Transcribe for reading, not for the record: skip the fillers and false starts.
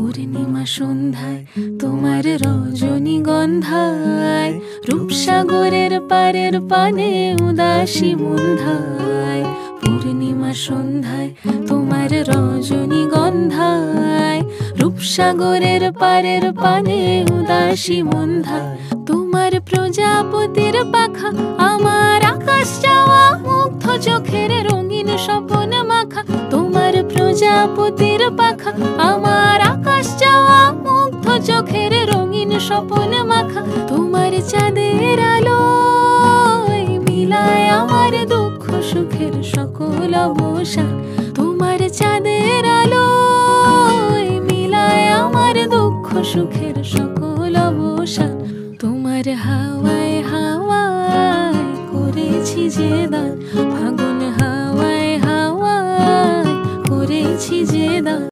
পূর্ণিমা সন্ধ্যায় তোমার রজনীগন্ধায়, রূপসাগরের পারের পানে উদাসী মন্ধায়। পূর্ণিমা সন্ধ্যায় তোমার রজনীগন্ধায়, রূপসাগরের পারের পানে উদাসী মন্ধায়। তোমার প্রজাপতির পাখা আমার আকাশ যাওয়া, মুগ্ধ চোখের রঙিন স্বপন মাখা। তোমার প্রজাপতির পাখা আমার আকাশ যাওয়া, মুগ্ধ চোখের রঙিন স্বপন মাখা। তোমার চাঁদের আলো মিলায় আমার দুঃখ সুখের সকল অবসান। তোমার চাঁদের আলো মিলায় আমার দুঃখ সুখের সকল অবসান। তোমার হাওয়ায় হাওয়ায় করেছি যে দান, ফাগুন হাওয়ায় হাওয়ায় করেছি যে দান।